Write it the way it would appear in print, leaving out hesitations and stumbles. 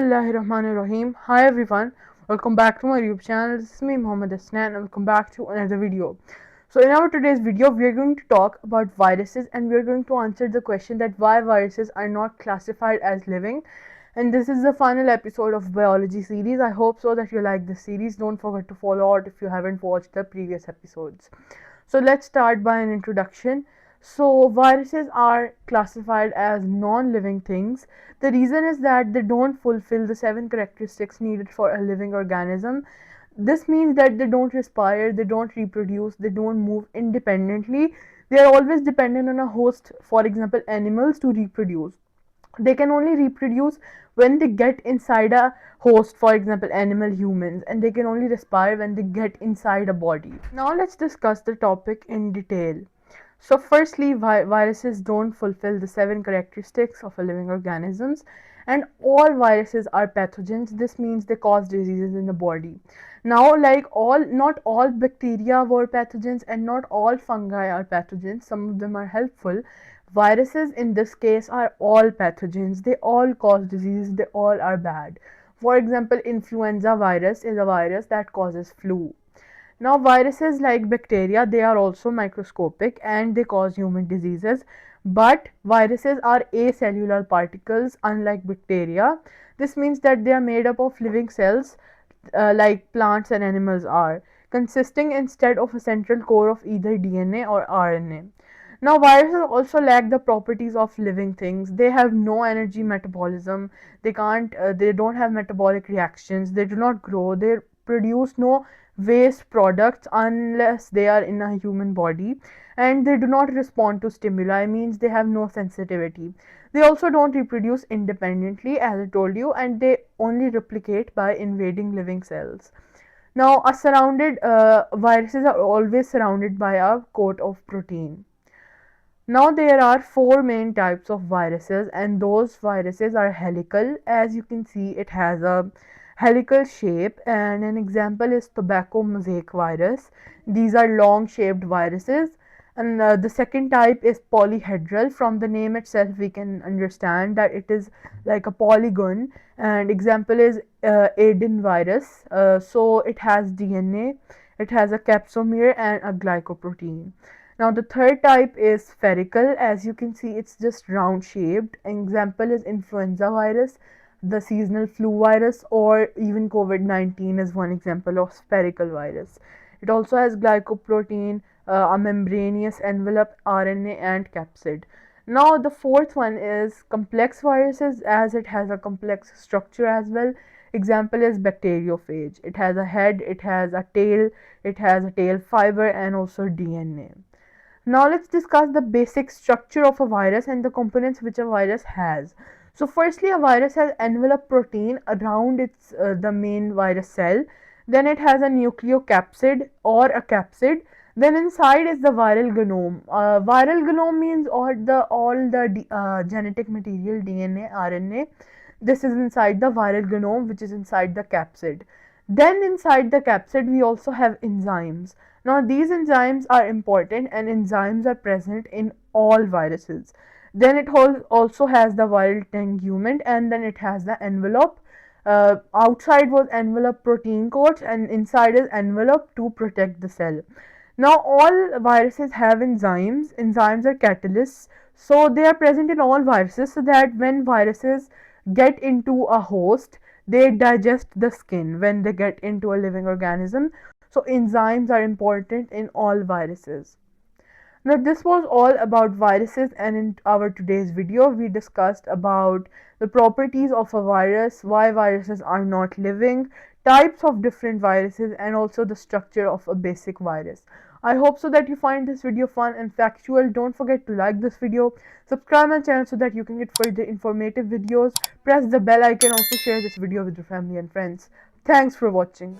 Bismillahirrahmanirrahim. Hi everyone, welcome back to my YouTube channel. This is me Muhammad Asnan and welcome back to another video. So in our today's video we are going to talk about viruses and we are going to answer the question that why viruses are not classified as living. And this is the final episode of biology series. I hope so that you like this series. Don't forget to follow out if you haven't watched the previous episodes. So let's start by an introduction. So, viruses are classified as non living things. The reason is that they don't fulfill the seven characteristics needed for a living organism. This means that they don't respire, they don't reproduce, they don't move independently. They are always dependent on a host, for example, animals, to reproduce. They can only reproduce when they get inside a host, for example animal, humans, and they can only respire when they get inside a body. Now let's discuss the topic in detail. So firstly, viruses don't fulfill the seven characteristics of a living organisms, and all viruses are pathogens. This means they cause diseases in the body. Now, like all, not all bacteria were pathogens and not all fungi are pathogens. Some of them are helpful. Viruses in this case are all pathogens. They all cause disease. They all are bad. For example, influenza virus is a virus that causes flu. Now, viruses like bacteria, they are also microscopic and they cause human diseases. But viruses are acellular particles, unlike bacteria. This means that they are made up of living cells, like plants and animals are, consisting instead of a central core of either DNA or RNA. Now, viruses also lack the properties of living things. They have no energy metabolism. They don't have metabolic reactions. They do not grow. They produce no waste products unless they are in a human body, and they do not respond to stimuli, means they have no sensitivity. They also don't reproduce independently, as I told you, and they only replicate by invading living cells. Now, viruses are always surrounded by a coat of protein. Now there are four main types of viruses, and those viruses are helical. As you can see, it has a helical shape, and an example is tobacco mosaic virus. These are long shaped viruses. And the second type is polyhedral. From the name itself we can understand that it is like a polygon, and example is Aden virus. So it has DNA, it has a capsomere and a glycoprotein. Now the third type is spherical. As you can see, it's just round shaped. An example is influenza virus, the seasonal flu virus, or even COVID-19 is one example of spherical virus. It also has glycoprotein, a membranous envelope, RNA, and capsid. Now the fourth one is complex viruses, as it has a complex structure as well. Example is bacteriophage. It has a head, it has a tail, it has a tail fiber, and also DNA. Now let's discuss the basic structure of a virus and the components which a virus has. So firstly, a virus has envelope protein around its the main virus cell. Then it has a nucleocapsid or a capsid. Then inside is the viral genome. Viral genome means all the genetic material, DNA, RNA. This is inside the viral genome, which is inside the capsid. Then inside the capsid we also have enzymes. Now these enzymes are important, and enzymes are present in all viruses. Then it also has the viral tegument, and then it has the envelope. Outside was envelope protein coats, and inside is envelope to protect the cell. Now all viruses have enzymes. Enzymes are catalysts, so they are present in all viruses, so that when viruses get into a host, they digest the skin when they get into a living organism. So enzymes are important in all viruses. Now this was all about viruses, and in our today's video we discussed about the properties of a virus, why viruses are not living, types of different viruses, and also the structure of a basic virus. I hope so that you find this video fun and factual. Don't forget to like this video, subscribe my channel so that you can get further informative videos, press the bell icon, also share this video with your family and friends. Thanks for watching.